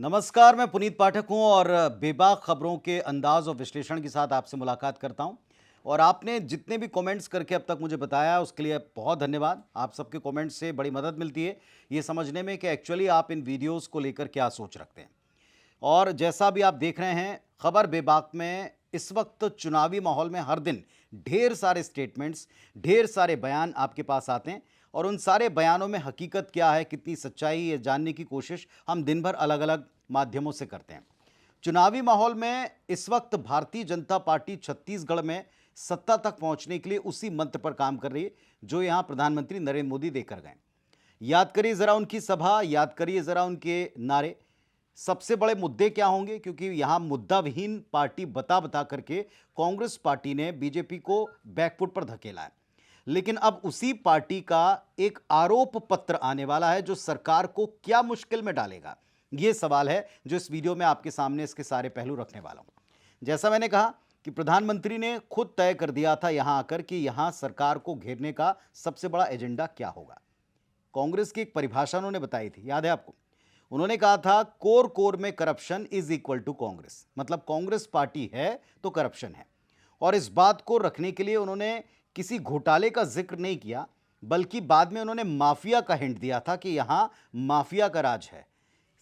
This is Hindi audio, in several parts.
नमस्कार, मैं पुनीत पाठक हूं और बेबाक खबरों के अंदाज और विश्लेषण के साथ आपसे मुलाकात करता हूं। और आपने जितने भी कमेंट्स करके अब तक मुझे बताया उसके लिए बहुत धन्यवाद। आप सबके कमेंट्स से बड़ी मदद मिलती है ये समझने में कि एक्चुअली आप इन वीडियोस को लेकर क्या सोच रखते हैं। और जैसा भी आप देख रहे हैं, खबर बेबाक में इस वक्त चुनावी माहौल में हर दिन ढेर सारे स्टेटमेंट्स, ढेर सारे बयान आपके पास आते हैं और उन सारे बयानों में हकीकत क्या है, कितनी सच्चाई है, जानने की कोशिश हम दिन भर अलग-अलग माध्यमों से करते हैं। चुनावी माहौल में इस वक्त भारतीय जनता पार्टी छत्तीसगढ़ में सत्ता तक पहुंचने के लिए उसी मंत्र पर काम कर रही है जो यहां प्रधानमंत्री नरेंद्र मोदी देकर गए। याद करिए जरा उनकी सभा, याद करिए जरा उनके नारे। सबसे बड़े मुद्दे क्या होंगे, क्योंकि यहां मुद्दा विहीन पार्टी बता बता करके कांग्रेस पार्टी ने बीजेपी को बैकफुट पर धकेला है। लेकिन अब उसी पार्टी का एक आरोप पत्र आने वाला है जो सरकार को क्या मुश्किल में डालेगा, यह सवाल है जो इस वीडियो में आपके सामने इसके सारे पहलू रखने वाला हूं। जैसा मैंने कहा कि प्रधानमंत्री ने खुद तय कर दिया था यहां आकर कि यहां सरकार को घेरने का सबसे बड़ा एजेंडा क्या होगा। कांग्रेस की एक परिभाषा उन्होंने बताई थी, याद है आपको? उन्होंने कहा था कोर कोर में corruption is equal to Congress, मतलब कांग्रेस पार्टी है तो करप्शन है। और इस बात को रखने के लिए उन्होंने किसी घोटाले का जिक्र नहीं किया, बल्कि बाद में उन्होंने माफिया का हिंट दिया था कि यहां माफिया का राज है।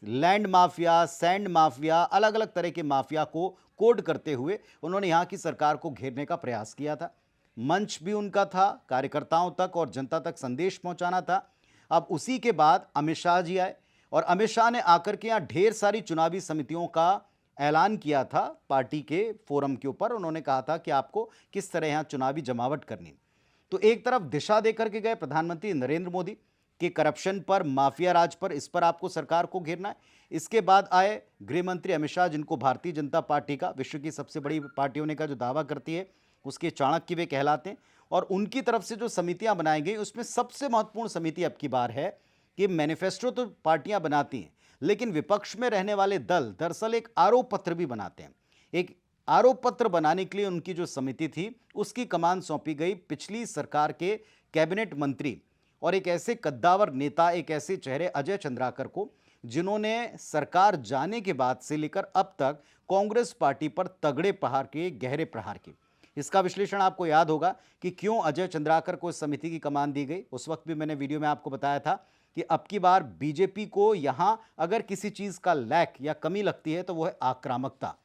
लैंड माफिया, सैंड माफिया, अलग अलग तरह के माफिया को कोड करते हुए उन्होंने यहां की सरकार को घेरने का प्रयास किया था। मंच भी उनका था, कार्यकर्ताओं तक और जनता तक संदेश पहुंचाना था। अब उसी के बाद अमित शाह जी आए और अमित शाह ने आकर के यहाँ ढेर सारी चुनावी समितियों का ऐलान किया था। पार्टी के फोरम के ऊपर उन्होंने कहा था कि आपको किस तरह यहाँ चुनावी जमावट करनी। तो एक तरफ दिशा देकर के गए प्रधानमंत्री नरेंद्र मोदी कि करप्शन पर, माफिया राज पर, इस पर आपको सरकार को घेरना है। इसके बाद आए गृह मंत्री अमित शाह, जिनको भारतीय जनता पार्टी का, विश्व की सबसे बड़ी पार्टी होने का जो दावा करती है, उसके चाणक्य वे कहलाते हैं। और उनकी तरफ से जो समितियां बनाई गई उसमें सबसे महत्वपूर्ण समिति अब की बार है कि मैनिफेस्टो तो पार्टियां बनाती हैं, लेकिन विपक्ष में रहने वाले दल दरअसल एक आरोप पत्र भी बनाते हैं। एक आरोप पत्र बनाने के लिए उनकी जो समिति थी उसकी कमान सौंपी गई पिछली सरकार के कैबिनेट मंत्री और एक ऐसे कद्दावर नेता, एक ऐसे चेहरे अजय चंद्राकर को, जिन्होंने सरकार जाने के बाद से लेकर अब तक कांग्रेस पार्टी पर तगड़े प्रहार किए, गहरे प्रहार किए। इसका विश्लेषण आपको याद होगा कि क्यों अजय चंद्राकर को इस समिति की कमान दी गई। उस वक्त भी मैंने वीडियो में आपको बताया था कि अब की बार बीजेपी को यहां अगर किसी चीज का लैक या कमी लगती है तो वो है आक्रामकता।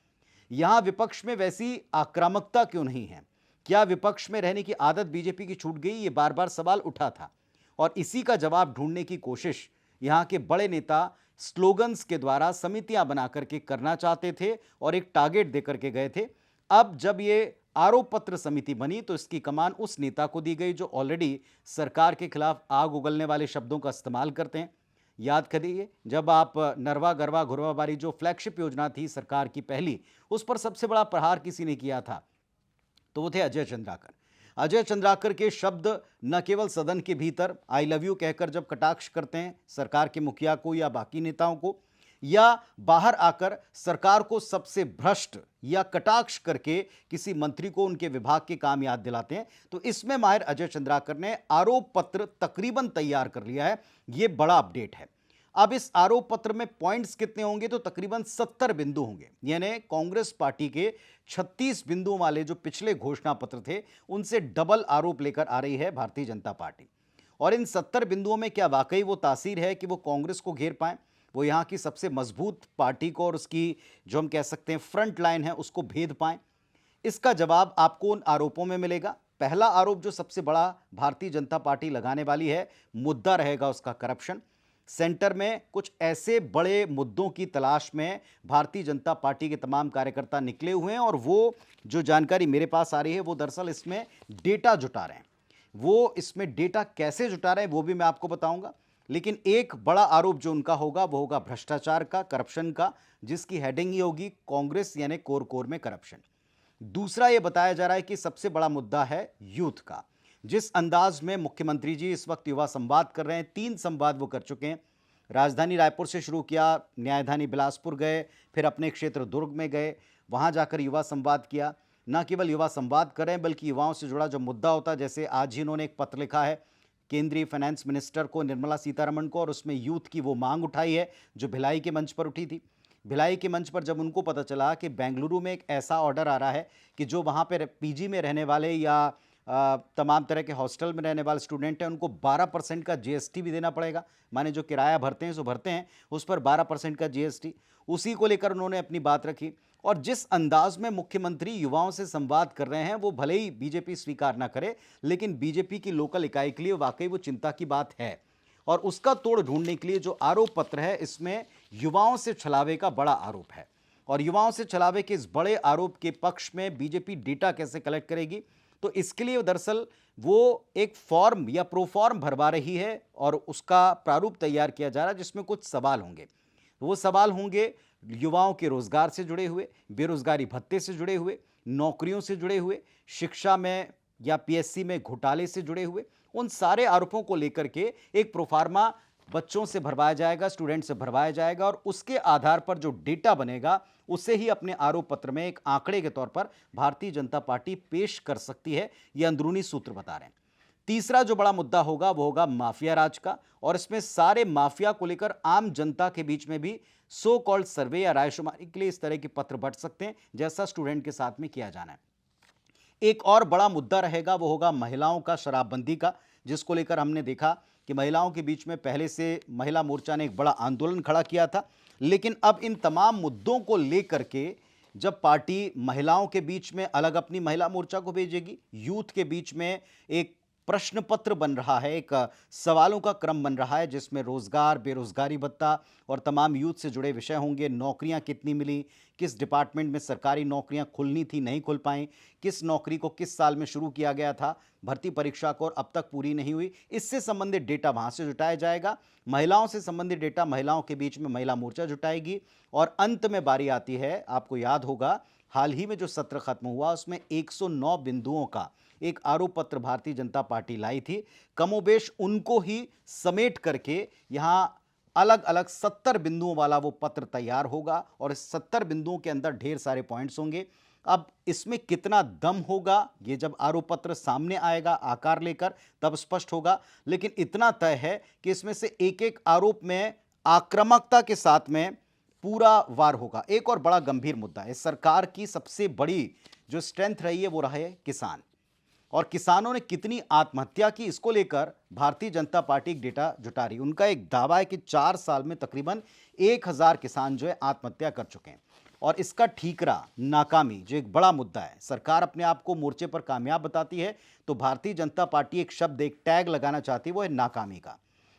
यहां विपक्ष में वैसी आक्रामकता क्यों नहीं है? क्या विपक्ष में रहने की आदत बीजेपी की छूट गई? ये बार बार सवाल उठा था और इसी का जवाब ढूंढने की कोशिश यहां के बड़े नेता स्लोगन्स के द्वारा समितियां बना करके करना चाहते थे और एक टारगेट देकर के गए थे। अब जब ये आरोप पत्र समिति बनी तो इसकी कमान उस नेता को दी गई जो ऑलरेडी सरकार के खिलाफ आग उगलने वाले शब्दों का इस्तेमाल करते हैं। याद करिए जब आप नरवा गरवा घुरवा बारी जो फ्लैगशिप योजना थी सरकार की पहली, उस पर सबसे बड़ा प्रहार किसी ने किया था तो वो थे अजय चंद्राकर। अजय चंद्राकर के शब्द न केवल सदन के भीतर आई लव यू कहकर जब कटाक्ष करते हैं सरकार के मुखिया को या बाकी नेताओं को, या बाहर आकर सरकार को सबसे भ्रष्ट या कटाक्ष करके किसी मंत्री को उनके विभाग के काम याद दिलाते हैं, तो इसमें माहिर अजय चंद्राकर ने आरोप पत्र तकरीबन तैयार कर लिया है। यह बड़ा अपडेट है। अब इस आरोप पत्र में पॉइंट्स कितने होंगे? तो तकरीबन 70 बिंदु होंगे। यानी कांग्रेस पार्टी के 36 बिंदुओं वाले जो पिछले घोषणा पत्र थे उनसे डबल आरोप लेकर आ रही है भारतीय जनता पार्टी। और इन 70 बिंदुओं में क्या वाकई वो तासीर है कि वो कांग्रेस को घेर पाए, वो यहां की सबसे मजबूत पार्टी को और उसकी जो हम कह सकते हैं फ्रंट लाइन है उसको भेद पाए? इसका जवाब आपको उन आरोपों में मिलेगा। पहला आरोप जो सबसे बड़ा भारतीय जनता पार्टी लगाने वाली है, मुद्दा रहेगा उसका करप्शन। सेंटर में कुछ ऐसे बड़े मुद्दों की तलाश में भारतीय जनता पार्टी के तमाम कार्यकर्ता निकले हुए हैं और वो जो जानकारी मेरे पास आ रही है वो दरअसल इसमें डेटा जुटा रहे हैं। वो इसमें डेटा कैसे जुटा रहे हैं वो भी मैं आपको बताऊंगा। लेकिन एक बड़ा आरोप जो उनका होगा वो होगा भ्रष्टाचार का, करप्शन का, जिसकी हेडिंग ही होगी कांग्रेस यानी कोर कोर में करप्शन। दूसरा ये बताया जा रहा है कि सबसे बड़ा मुद्दा है यूथ का। जिस अंदाज में मुख्यमंत्री जी इस वक्त युवा संवाद कर रहे हैं, 3 संवाद वो कर चुके हैं। राजधानी रायपुर से शुरू किया, न्यायधानी बिलासपुर गए, फिर अपने क्षेत्र दुर्ग में गए, वहां जाकर युवा संवाद किया। न केवल युवा संवाद कर रहे हैं बल्कि युवाओं से जुड़ा जो मुद्दा होता है, जैसे आज ही इन्होंने एक पत्र लिखा है केंद्रीय फाइनेंस मिनिस्टर को, निर्मला सीतारमण को, और उसमें यूथ की वो मांग उठाई है जो भिलाई के मंच पर उठी थी। भिलाई के मंच पर जब उनको पता चला कि बेंगलुरु में एक ऐसा ऑर्डर आ रहा है कि जो वहाँ पे पीजी में रहने वाले या तमाम तरह के हॉस्टल में रहने वाले स्टूडेंट हैं उनको 12% का जीएसटी भी देना पड़ेगा। माने जो किराया भरते हैं सो भरते हैं, उस पर 12% का जीएसटी, उसी को लेकर उन्होंने अपनी बात रखी। और जिस अंदाज में मुख्यमंत्री युवाओं से संवाद कर रहे हैं वो भले ही बीजेपी स्वीकार ना करे, लेकिन बीजेपी की लोकल इकाई के लिए वाकई वो चिंता की बात है। और उसका तोड़ ढूंढने के लिए जो आरोप पत्र है इसमें युवाओं से छलावे का बड़ा आरोप है। और युवाओं से छलावे के इस बड़े आरोप के पक्ष में बीजेपी डेटा कैसे कलेक्ट करेगी, तो इसके लिए दरअसल वो एक फॉर्म या प्रोफॉर्म भरवा रही है और उसका प्रारूप तैयार किया जा रहा है जिसमें कुछ सवाल होंगे। वो सवाल होंगे युवाओं के रोजगार से जुड़े हुए, बेरोजगारी भत्ते से जुड़े हुए, नौकरियों से जुड़े हुए, शिक्षा में या पीएससी में घोटाले से जुड़े हुए। उन सारे आरोपों को लेकर के एक प्रोफार्मा बच्चों से भरवाया जाएगा, स्टूडेंट से भरवाया जाएगा और उसके आधार पर जो डेटा बनेगा उसे ही अपने आरोप पत्र में एक आंकड़े के तौर पर भारतीय जनता पार्टी पेश कर सकती है, यह अंदरूनी सूत्र बता रहे हैं। तीसरा जो बड़ा मुद्दा होगा वो होगा माफिया राज का, और इसमें सारे माफिया को लेकर आम जनता के बीच में भी सो कॉल्ड सर्वे या रायशुमारी के लिए इस तरह के पत्र बढ़ सकते हैं, जैसा स्टूडेंट के साथ में किया जाना है। एक और बड़ा मुद्दा रहेगा वो होगा महिलाओं का शराबबंदी का, जिसको लेकर हमने देखा कि महिलाओं के बीच में पहले से महिला मोर्चा ने एक बड़ा आंदोलन खड़ा किया था। लेकिन अब इन तमाम मुद्दों को लेकर के जब पार्टी महिलाओं के बीच में अलग अपनी महिला मोर्चा को भेजेगी, यूथ के बीच में एक प्रश्न पत्र बन रहा है, एक सवालों का क्रम बन रहा है जिसमें रोजगार, बेरोजगारी भत्ता और तमाम यूथ से जुड़े विषय होंगे। नौकरियां कितनी मिली, किस डिपार्टमेंट में सरकारी नौकरियां खुलनी थी नहीं खुल पाई, किस नौकरी को किस साल में शुरू किया गया था, भर्ती परीक्षा को और अब तक पूरी नहीं हुई, इससे संबंधित डेटा वहां से जुटाया जाएगा। महिलाओं से संबंधित डेटा महिलाओं के बीच में महिला मोर्चा जुटाएगी। और अंत में बारी आती है, आपको याद होगा हाल ही में जो सत्र खत्म हुआ उसमें 109 बिंदुओं का एक आरोप पत्र भारतीय जनता पार्टी लाई थी। कमोबेश उनको ही समेट करके यहां अलग अलग 70 बिंदुओं वाला वो पत्र तैयार होगा और इस 70 बिंदुओं के अंदर ढेर सारे पॉइंट्स होंगे। अब इसमें कितना दम होगा ये जब आरोप पत्र सामने आएगा आकार लेकर तब स्पष्ट होगा, लेकिन इतना तय है कि इसमें से एक एक आरोप में आक्रामकता के साथ में पूरा वार होगा। एक और बड़ा गंभीर मुद्दा है, सरकार की सबसे बड़ी जो स्ट्रेंथ रही है वो रहा है किसान, और किसानों ने कितनी आत्महत्या की इसको लेकर भारतीय जनता पार्टी एक डेटा जुटा रही है। उनका एक दावा है कि 4 साल में तकरीबन 1000 किसान जो है आत्महत्या कर चुके हैं। और इसका ठीकरा नाकामी जो एक बड़ा मुद्दा है, सरकार अपने आप को मोर्चे पर कामयाब बताती है तो भारतीय जनता पार्टी एक शब्द, एक टैग लगाना चाहती है, वो है नाकामी का।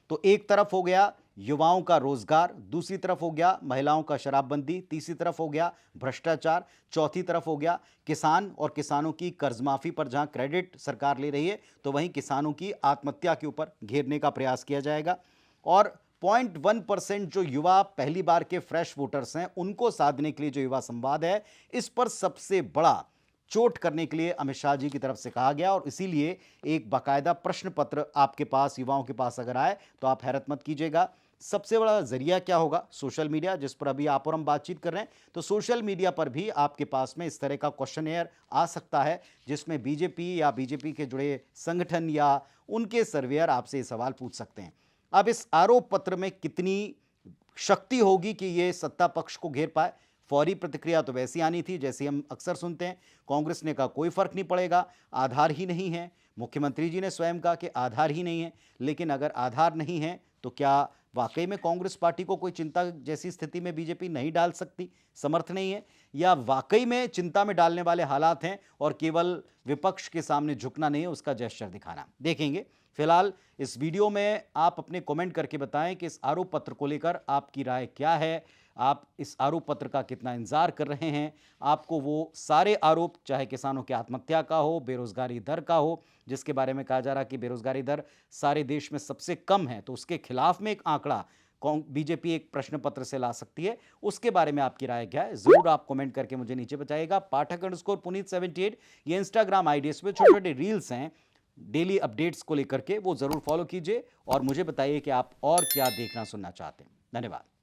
तो एक तरफ हो गया युवाओं का रोजगार, दूसरी तरफ हो गया महिलाओं का शराबबंदी, तीसरी तरफ हो गया भ्रष्टाचार, चौथी तरफ हो गया किसान और किसानों की कर्जमाफी पर जहां क्रेडिट सरकार ले रही है तो वहीं किसानों की आत्महत्या के ऊपर घेरने का प्रयास किया जाएगा। और 0.1% जो युवा पहली बार के फ्रेश वोटर्स हैं उनको साधने के लिए जो युवा संवाद है, इस पर सबसे बड़ा चोट करने के लिए अमित शाह जी की तरफ से कहा गया। और इसीलिए एक बाकायदा प्रश्न पत्र आपके पास, युवाओं के पास अगर आए तो आप हैरत मत कीजिएगा। सबसे बड़ा जरिया क्या होगा? सोशल मीडिया, जिस पर अभी आप और हम बातचीत कर रहे हैं। तो सोशल मीडिया पर भी आपके पास में इस तरह का क्वेश्चनेयर आ सकता है जिसमें बीजेपी या बीजेपी के जुड़े संगठन या उनके सर्वेयर आपसे ये सवाल पूछ सकते हैं। अब इस आरोप पत्र में कितनी शक्ति होगी कि ये सत्ता पक्ष को घेर पाए? फौरी प्रतिक्रिया तो वैसी आनी थी जैसे हम अक्सर सुनते हैं। कांग्रेस ने कहा कोई फर्क नहीं पड़ेगा, आधार ही नहीं है। मुख्यमंत्री जी ने स्वयं कहा कि आधार ही नहीं है। लेकिन अगर आधार नहीं है तो क्या वाकई में कांग्रेस पार्टी को कोई चिंता जैसी स्थिति में बीजेपी नहीं डाल सकती, समर्थ नहीं है, या वाकई में चिंता में डालने वाले हालात हैं और केवल विपक्ष के सामने झुकना नहीं है, उसका जेस्चर दिखाना? देखेंगे। फिलहाल इस वीडियो में आप अपने कमेंट करके बताएं कि इस आरोप पत्र को लेकर आपकी राय क्या है, आप इस आरोप पत्र का कितना इंतजार कर रहे हैं। आपको वो सारे आरोप, चाहे किसानों की आत्महत्या का हो, बेरोजगारी दर का हो, जिसके बारे में कहा जा रहा है कि बेरोजगारी दर सारे देश में सबसे कम है, तो उसके खिलाफ में एक आंकड़ा बीजेपी एक प्रश्न पत्र से ला सकती है, उसके बारे में आपकी राय क्या है? जरूर आप कमेंट करके मुझे नीचे बताइएगा। पाठक_पुनीत78 ये इंस्टाग्राम आईडी, इस पर छोटे छोटे रील्स हैं डेली अपडेट्स को लेकर के, वो जरूर फॉलो कीजिए और मुझे बताइए कि आप और क्या देखना सुनना चाहते हैं। धन्यवाद।